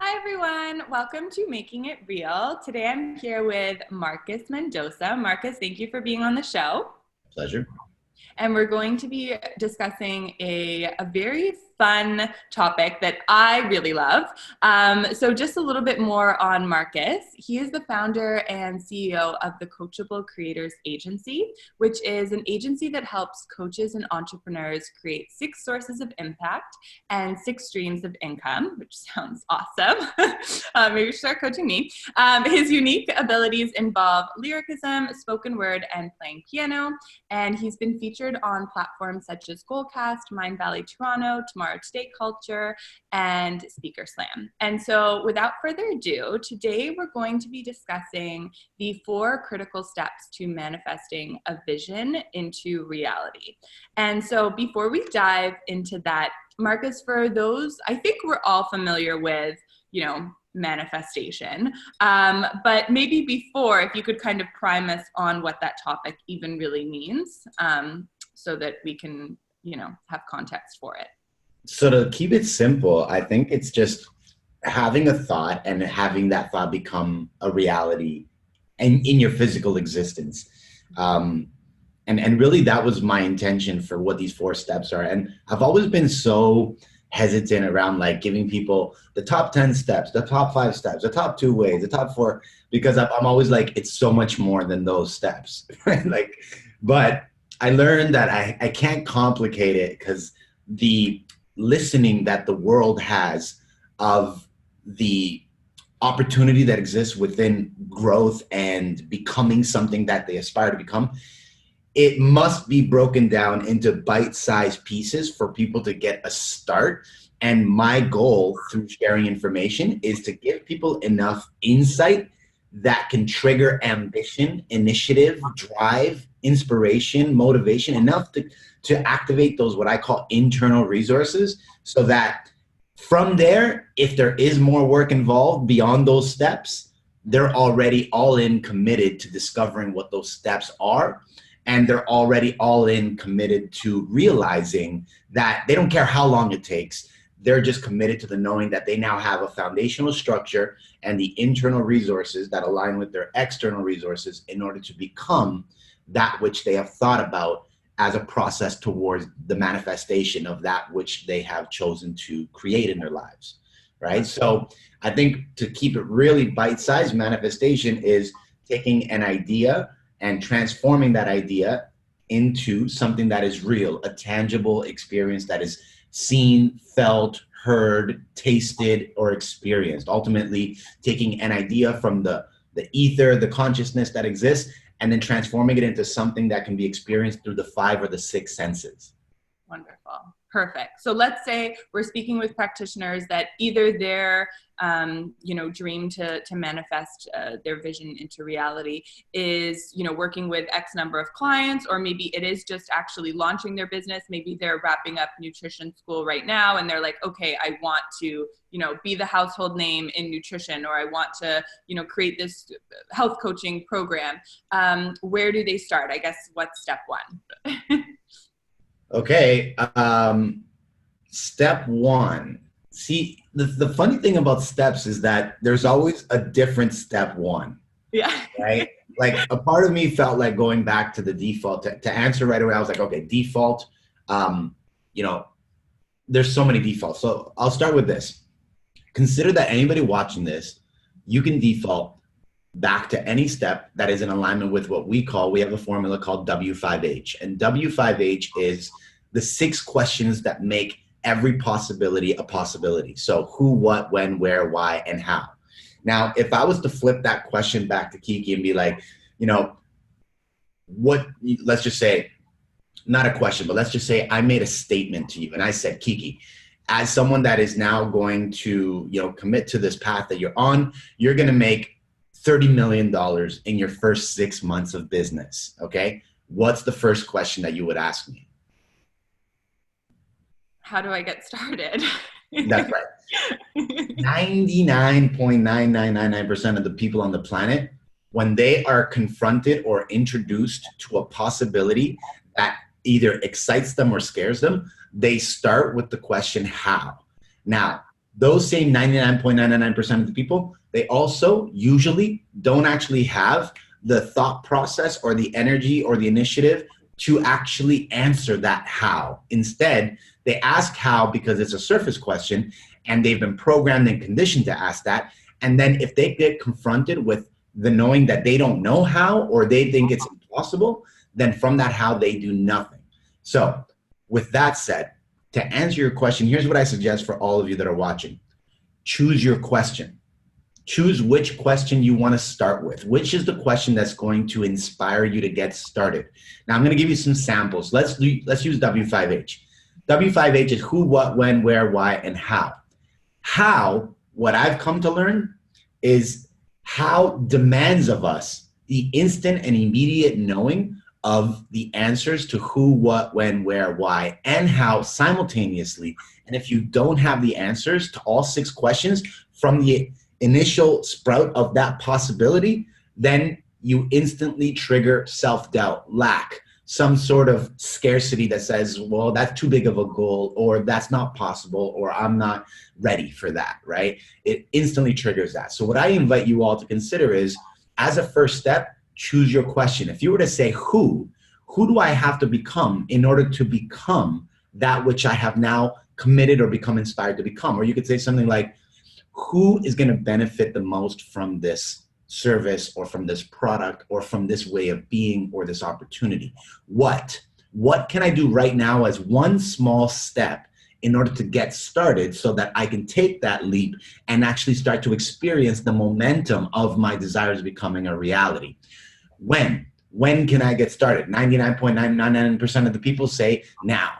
Hi everyone, welcome to Making It Real. Today I'm here with Marcos Mendosa. Marcos, thank you for being on the show. Pleasure. And we're going to be discussing a very fun topic that I really love. So just a little bit more on Marcos. He is the founder and CEO of the Coachable Creators Agency, which is an agency that helps coaches and entrepreneurs create 6 sources of impact and 6 streams of income, which sounds awesome. Maybe you should start coaching me. His unique abilities involve lyricism, spoken word, and playing piano. And he's been featured on platforms such as Goalcast, Mind Valley Toronto, Tomorrow Today Culture, and Speaker Slam. And so without further ado, today we're going to be discussing the 4 critical steps to manifesting a vision into reality. And so before we dive into that, Marcos, for those, I think we're all familiar with, manifestation. But maybe before, if you could kind of prime us on what that topic even really means, so that we can, have context for it. So to keep it simple, I think it's just having a thought and having that thought become a reality and in your physical existence. And really that was my intention for what these 4 steps are. And I've always been so hesitant around like giving people the top 10 steps, the top 5 steps, the top 2 ways, the top 4, because I'm always like, it's so much more than those steps, right? But I learned that I can't complicate it because the listening that the world has of the opportunity that exists within growth and becoming something that they aspire to become, it must be broken down into bite-sized pieces for people to get a start. And my goal through sharing information is to give people enough insight that can trigger ambition, initiative, drive, inspiration, motivation, enough to activate those what I call internal resources, so that from there, if there is more work involved beyond those steps, they're already all in committed to discovering what those steps are. And they're already all in committed to realizing that they don't care how long it takes. They're just committed to the knowing that they now have a foundational structure and the internal resources that align with their external resources in order to become that which they have thought about as a process towards the manifestation of that which they have chosen to create in their lives, right? So I think to keep it really bite-sized, manifestation is taking an idea and transforming that idea into something that is real, a tangible experience that is seen, felt, heard, tasted, or experienced. Ultimately, taking an idea from the ether, the consciousness that exists, and then transforming it into something that can be experienced through the 5 or the 6 senses. Wonderful. Perfect. So let's say we're speaking with practitioners that either their, dream to manifest their vision into reality is, working with X number of clients, or maybe it is just actually launching their business. Maybe they're wrapping up nutrition school right now and they're like, okay, I want to, be the household name in nutrition, or I want to, create this health coaching program. Where do they start? I guess what's step 1? Okay, step 1. See, the funny thing about steps is that there's always a different step 1. Yeah. Right? Like a part of me felt like going back to the default to answer right away. I was like, okay, default, there's so many defaults. So I'll start with this. Consider that anybody watching this, you can default back to any step that is in alignment with what we have a formula called W5H. And W5H is the 6 questions that make every possibility a possibility. So who, what, when, where, why, and how. Now, if I was to flip that question back to Kiki and be like, let's just say, not a question, but let's just say I made a statement to you and I said, Kiki, as someone that is now going to, commit to this path that you're on, you're going to make $30 million in your first 6 months of business. Okay. What's the first question that you would ask me? How do I get started? That's right. 99.9999% of the people on the planet, when they are confronted or introduced to a possibility that either excites them or scares them, they start with the question, how? Now, those same 99.999% of the people, they also usually don't actually have the thought process or the energy or the initiative to actually answer that how. Instead, they ask how because it's a surface question and they've been programmed and conditioned to ask that. And then if they get confronted with the knowing that they don't know how or they think it's impossible, then from that how they do nothing. So with that said, to answer your question, here's what I suggest for all of you that are watching. Choose your question. Choose which question you want to start with. Which is the question that's going to inspire you to get started? Now, I'm going to give you some samples. Let's use W5H. W5H is who, what, when, where, why, and how. How, what I've come to learn, is how demands of us the instant and immediate knowing of the answers to who, what, when, where, why, and how simultaneously. And if you don't have the answers to all 6 questions from the initial sprout of that possibility, then you instantly trigger self-doubt, lack, some sort of scarcity that says, well, that's too big of a goal, or that's not possible, or I'm not ready for that, right? It instantly triggers that. So what I invite you all to consider is, as a first step, choose your question. If you were to say who do I have to become in order to become that which I have now committed or become inspired to become? Or you could say something like, who is going to benefit the most from this service or from this product or from this way of being or this opportunity? What can I do right now as one small step in order to get started so that I can take that leap and actually start to experience the momentum of my desires becoming a reality? When can I get started? 99.999% of the people say now.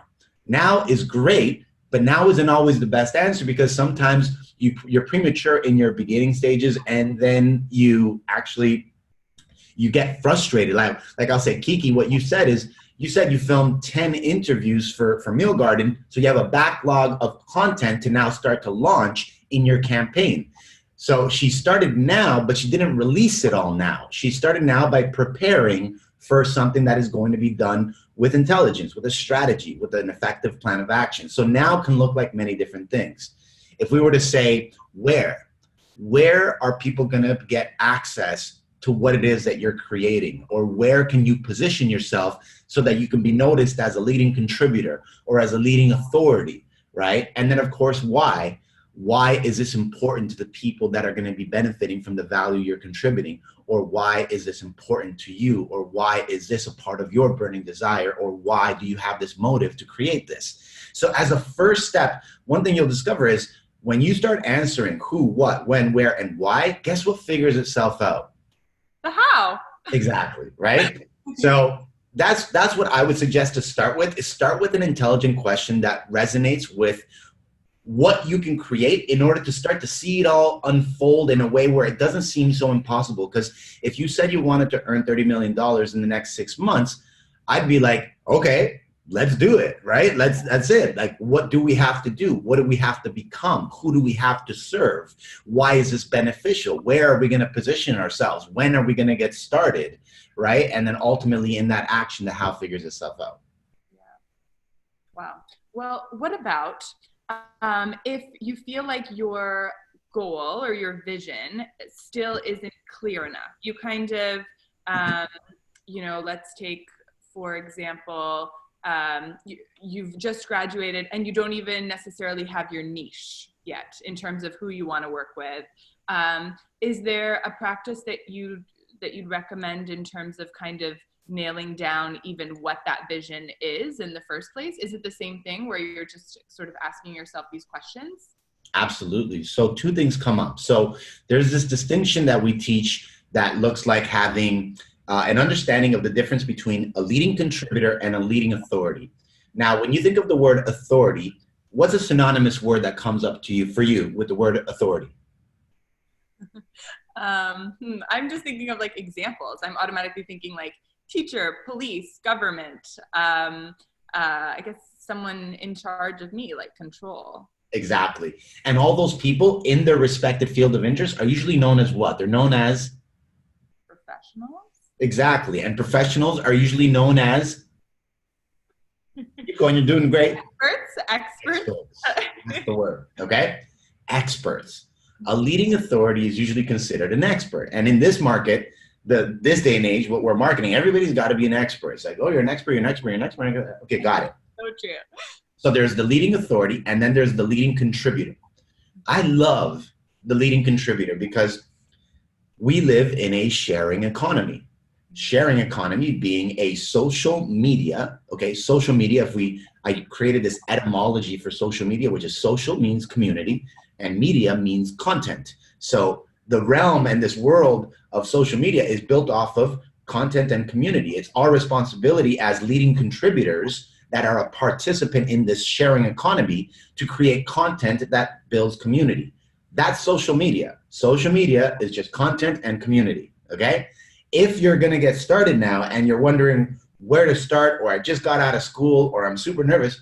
Now is great, but now isn't always the best answer, because sometimes you're premature in your beginning stages, and then you get frustrated. Like I'll say, Kiki, what you said is, you said you filmed 10 interviews for Meal Garden, so you have a backlog of content to now start to launch in your campaign. So she started now, but she didn't release it all now. She started now by preparing for something that is going to be done with intelligence, with a strategy, with an effective plan of action. So now can look like many different things. If we were to say, where are people going to get access to what it is that you're creating? Or where can you position yourself so that you can be noticed as a leading contributor or as a leading authority, right? And then, of course, why? Why is this important to the people that are going to be benefiting from the value you're contributing? Or why is this important to you? Or why is this a part of your burning desire? Or why do you have this motive to create this? So as a first step, one thing you'll discover is when you start answering who, what, when, where, and why, guess what figures itself out? The how. Exactly, right? So that's what I would suggest to start with, is start with an intelligent question that resonates with what you can create in order to start to see it all unfold in a way where it doesn't seem so impossible. Because if you said you wanted to earn $30 million in the next 6 months, I'd be like, okay, let's do it, right? That's it. Like, what do we have to do? What do we have to become? Who do we have to serve? Why is this beneficial? Where are we going to position ourselves? When are we going to get started, right? And then ultimately in that action, the how figures itself out. Yeah. Wow. Well, what about if you feel like your goal or your vision still isn't clear enough? You kind of, let's take, for example, you've just graduated and you don't even necessarily have your niche yet in terms of who you want to work with. Is there a practice that you'd recommend in terms of kind of nailing down even what that vision is in the first place? Is it the same thing where you're just sort of asking yourself these questions? Absolutely. So 2 things come up. So there's this distinction that we teach that looks like having an understanding of the difference between a leading contributor and a leading authority. Now, when you think of the word authority, what's a synonymous word that comes up to you for you with the word authority? I'm just thinking of like examples. I'm automatically thinking like teacher, police, government, I guess someone in charge of me, like control. Exactly. And all those people in their respective field of interest are usually known as what? They're known as? Professionals. Exactly. And professionals are usually known as? Keep going, you're doing great. Experts. That's the word, okay? experts. A leading authority is usually considered an expert. And in this market, this day and age, what we're marketing, everybody's got to be an expert. It's like, oh, you're an expert, you're an expert, you're an expert. Okay, got it. So true. So there's the leading authority, and then there's the leading contributor. I love the leading contributor because we live in a sharing economy. Sharing economy being a social media, okay? Social media, I created this etymology for social media, which is social means community, and media means content. So the realm and this world of social media is built off of content and community. It's our responsibility as leading contributors that are a participant in this sharing economy to create content that builds community. That's social media. Social media is just content and community, okay? If you're gonna get started now and you're wondering where to start, or I just got out of school, or I'm super nervous,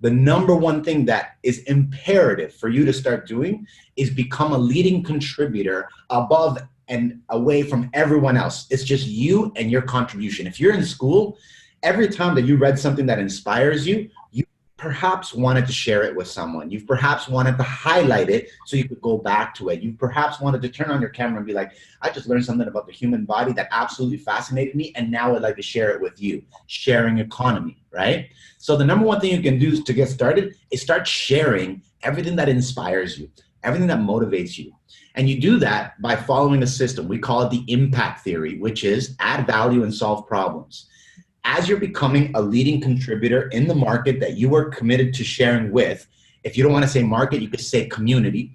the number one thing that is imperative for you to start doing is become a leading contributor above and away from everyone else. It's just you and your contribution. If you're in school, every time that you read something that inspires you, you perhaps wanted to share it with someone. You've perhaps wanted to highlight it so you could go back to it. You perhaps wanted to turn on your camera and be like, I just learned something about the human body that absolutely fascinated me, and now I'd like to share it with you. Sharing economy, right? So the number one thing you can do to get started is start sharing everything that inspires you, everything that motivates you. And you do that by following a system. We call it the impact theory, which is add value and solve problems. As you're becoming a leading contributor in the market that you are committed to sharing with, if you don't want to say market, you could say community.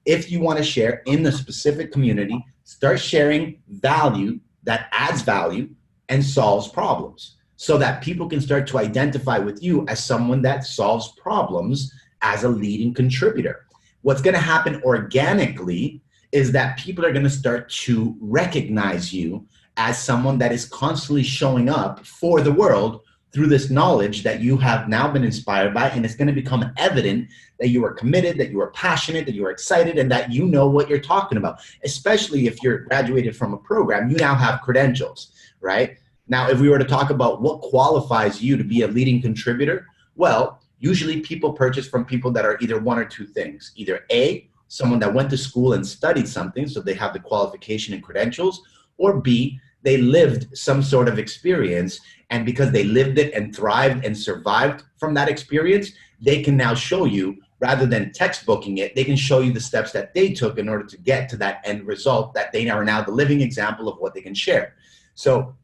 If you want to share in the specific community, start sharing value that adds value and solves problems so that people can start to identify with you as someone that solves problems as a leading contributor. What's going to happen organically is that people are going to start to recognize you as someone that is constantly showing up for the world through this knowledge that you have now been inspired by, and it's going to become evident that you are committed, that you are passionate, that you are excited, and that you know what you're talking about. Especially if you're graduated from a program, you now have credentials, right? Now, if we were to talk about what qualifies you to be a leading contributor, well, usually people purchase from people that are either one or two things. Either A, someone that went to school and studied something, so they have the qualification and credentials, or B, they lived some sort of experience, and because they lived it and thrived and survived from that experience, they can now show you, rather than textbooking it, they can show you the steps that they took in order to get to that end result that they are now the living example of what they can share. So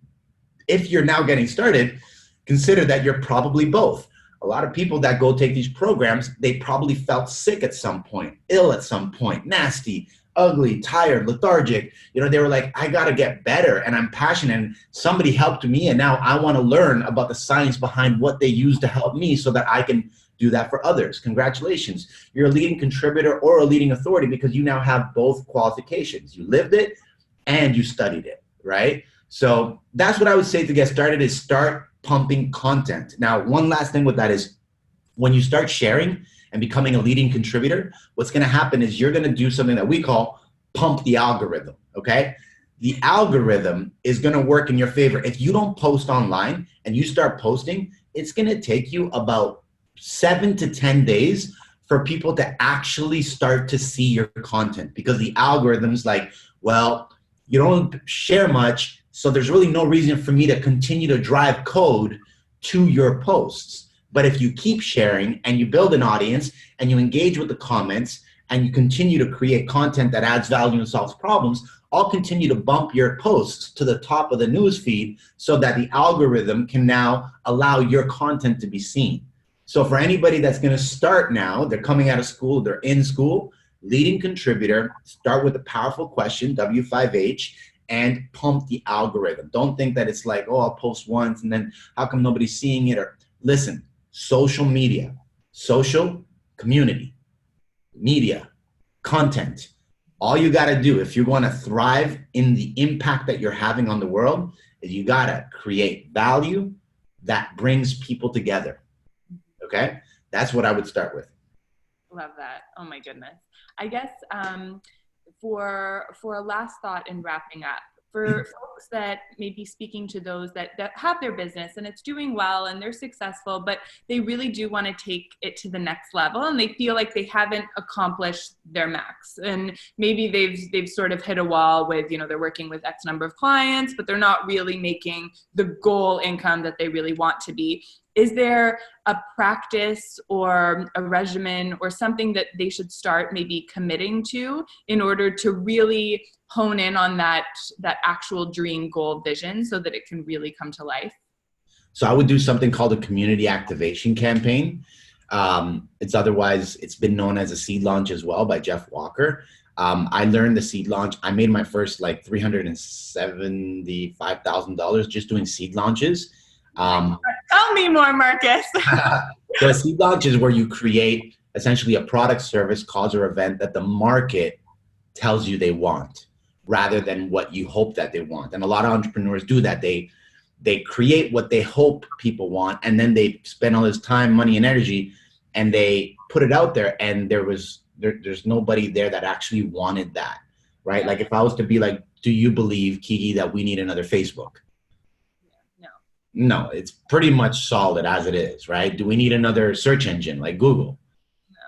if you're now getting started, consider that you're probably both. A lot of people that go take these programs, they probably felt sick at some point, ill at some point, nasty, ugly, tired, lethargic. You know, they were like, I got to get better, and I'm passionate, and somebody helped me, and now I want to learn about the science behind what they use to help me so that I can do that for others. Congratulations. You're a leading contributor or a leading authority because you now have both qualifications. You lived it and you studied it, right? So that's what I would say to get started, is start pumping content. Now, one last thing with that is when you start sharing and becoming a leading contributor, what's going to happen is you're going to do something that we call pump the algorithm, okay? The algorithm is going to work in your favor. If you don't post online and you start posting, it's going to take you about 7 to 10 days for people to actually start to see your content, because the algorithm's like, well, you don't share much, so there's really no reason for me to continue to drive code to your posts. But if you keep sharing and you build an audience and you engage with the comments and you continue to create content that adds value and solves problems, I'll continue to bump your posts to the top of the news feed so that the algorithm can now allow your content to be seen. So for anybody that's going to start now, they're coming out of school, they're in school, leading contributor, start with a powerful question, W5H, and pump the algorithm. Don't think that it's like, oh, I'll post once and then how come nobody's seeing it? Or listen, social media, social, community, media, content. All you got to do if you want to thrive in the impact that you're having on the world is you got to create value that brings people together. Okay? That's what I would start with. Love that. Oh my goodness. I guess for a last thought in wrapping up, for folks folks that may be speaking to those that have their business and it's doing well and they're successful, but they really do want to take it to the next level and they feel like they haven't accomplished their max. And maybe they've sort of hit a wall with, you know, they're working with X number of clients, but they're not really making the goal income that they really want to be. Is there a practice or a regimen or something that they should start maybe committing to in order to really hone in on that actual dream, goal, vision so that it can really come to life? So I would do something called a community activation campaign. It's been known as a seed launch as well by Jeff Walker. I learned the seed launch. I made my first like $375,000 just doing seed launches. Tell me more, Marcus. So a seed launch is where you create essentially a product, service, cause, or event that the market tells you they want rather than what you hope that they want. And a lot of entrepreneurs do that. They create what they hope people want, and then they spend all this time, money, and energy, and they put it out there, and there's nobody there that actually wanted that, right? Like if I was to be like, do you believe, Kiki, that we need another Facebook? No, it's pretty much solid as it is, right? Do we need another search engine like Google? No.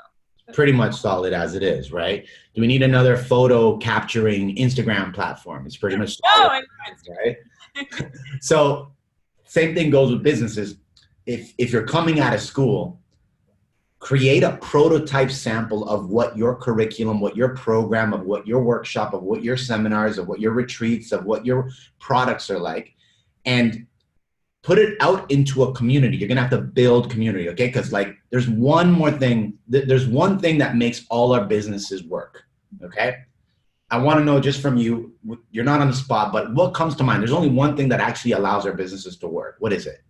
Pretty much solid as it is, right? Do we need another photo capturing Instagram platform? It's pretty much solid, right? So same thing goes with businesses. If you're coming out of school, create a prototype sample of what your curriculum, what your program, of what your workshop, of what your seminars, of what your retreats, of what your products are like, and put it out into a community. You're gonna have to build community, okay? Because like there's one thing that makes all our businesses work, okay? I wanna know just from you, you're not on the spot, but what comes to mind? There's only one thing that actually allows our businesses to work. What is it?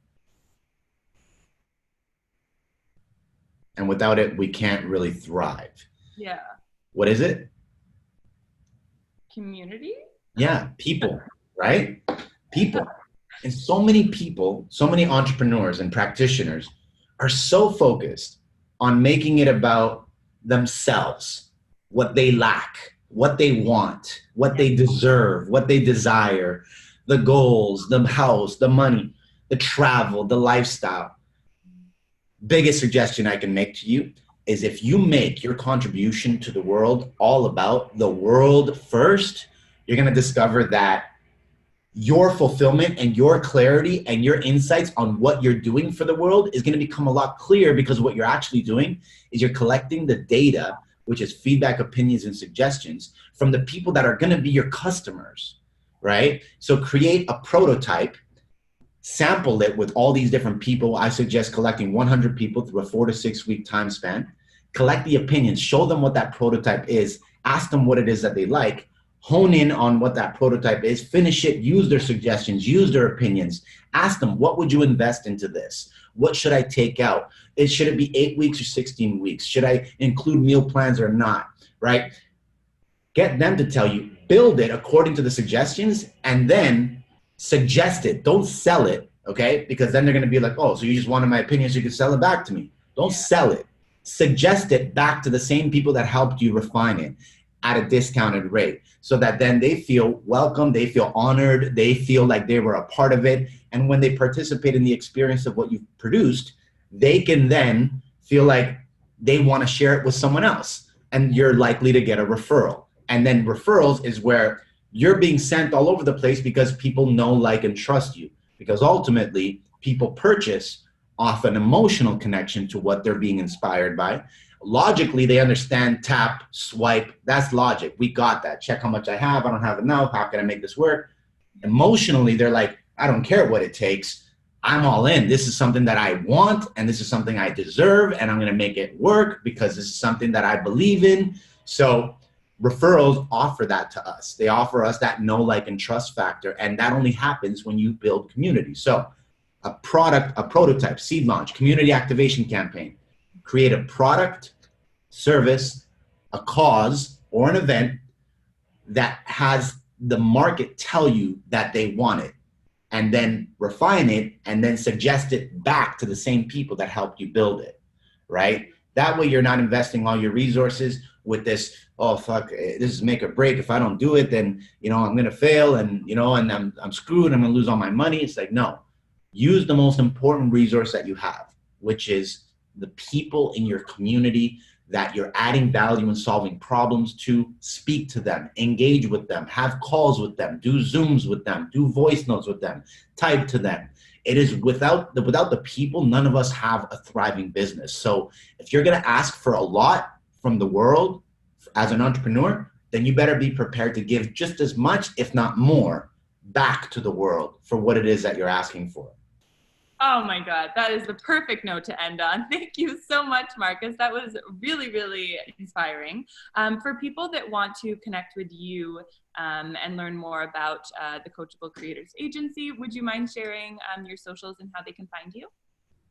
And without it, we can't really thrive. Yeah. What is it? Community? Yeah, people, right? People. And so many people, so many entrepreneurs and practitioners are so focused on making it about themselves, what they lack, what they want, what they deserve, what they desire, the goals, the house, the money, the travel, the lifestyle. Biggest suggestion I can make to you is if you make your contribution to the world all about the world first, you're going to discover that your fulfillment and your clarity and your insights on what you're doing for the world is going to become a lot clearer, because what you're actually doing is you're collecting the data, which is feedback, opinions, and suggestions from the people that are going to be your customers, right? So create a prototype, sample it with all these different people. I suggest collecting 100 people through a 4 to 6 week time span. Collect the opinions, show them what that prototype is, ask them what it is that they like, hone in on what that prototype is, finish it, use their suggestions, use their opinions, ask them, what would you invest into this? What should I take out? Should it be 8 weeks or 16 weeks? Should I include meal plans or not, right? Get them to tell you, build it according to the suggestions, and then suggest it. Don't sell it, okay? Because then they're gonna be like, oh, so you just wanted my opinion so you can sell it back to me. Don't sell it. Suggest it back to the same people that helped you refine it at a discounted rate, so that then they feel welcome, they feel honored, they feel like they were a part of it. And when they participate in the experience of what you've produced, they can then feel like they want to share it with someone else, and you're likely to get a referral. And then referrals is where you're being sent all over the place because people know, like, and trust you, because ultimately people purchase off an emotional connection to what they're being inspired by. Logically, they understand tap, swipe. That's logic. We got that. Check how much I have. I don't have enough. How can I make this work? Emotionally, they're like, I don't care what it takes. I'm all in. This is something that I want, and this is something I deserve, and I'm going to make it work because this is something that I believe in. So referrals offer that to us. They offer us that know, like, and trust factor, and that only happens when you build community. So a product, a prototype, seed launch, community activation campaign. Create a product, service, a cause, or an event that has the market tell you that they want it, and then refine it and then suggest it back to the same people that helped you build it, right? That way you're not investing all your resources with this, oh, fuck, this is make or break. If I don't do it, then, I'm going to fail and, and I'm screwed. I'm going to lose all my money. It's like, no, use the most important resource that you have, which is the people in your community that you're adding value and solving problems to. Speak to them, engage with them, have calls with them, do Zooms with them, do voice notes with them, type to them. It is without the people, none of us have a thriving business. So if you're going to ask for a lot from the world as an entrepreneur, then you better be prepared to give just as much, if not more, back to the world for what it is that you're asking for. Oh my God, that is the perfect note to end on. Thank you so much, Marcos. That was really, really inspiring. For people that want to connect with you and learn more about the Coachable Creators Agency, would you mind sharing your socials and how they can find you?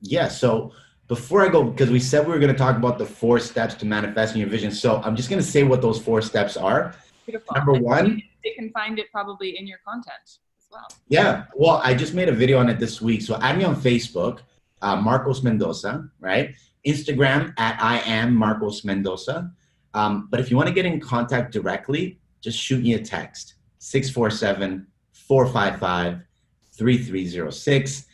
Yeah, so before I go, because we said we were going to talk about the 4 steps to manifesting your vision. So I'm just going to say what those 4 steps are. Beautiful. Number one. They can find it probably in your content. Well. Yeah, well, I just made a video on it this week. So add me on Facebook, Marcos Mendoza, right? Instagram at I am Marcos Mendoza. But if you want to get in contact directly, just shoot me a text, 647-455-3306.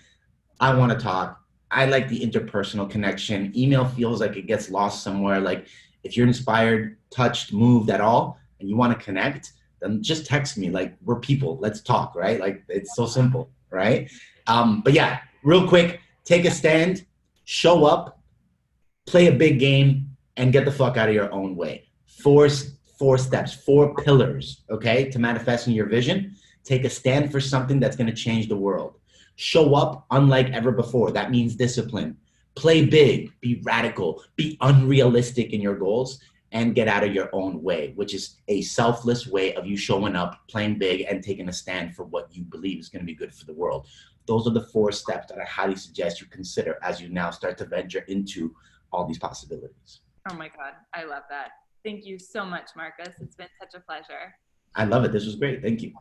I want to talk. I like the interpersonal connection. Email feels like it gets lost somewhere. Like if you're inspired, touched, moved at all, and you want to connect, then just text me. Like, we're people, let's talk, right? Like, it's so simple, right? But yeah, real quick, take a stand, show up, play a big game, and get the fuck out of your own way. Four steps, 4 pillars, okay, to manifesting your vision. Take a stand for something that's going to change the world. Show up unlike ever before. That means discipline. Play big, be radical, be unrealistic in your goals, and get out of your own way, which is a selfless way of you showing up, playing big, and taking a stand for what you believe is going to be good for the world. Those are the 4 steps that I highly suggest you consider as you now start to venture into all these possibilities. Oh my God, I love that. Thank you so much, Marcos. It's been such a pleasure. I love it. This was great. Thank you.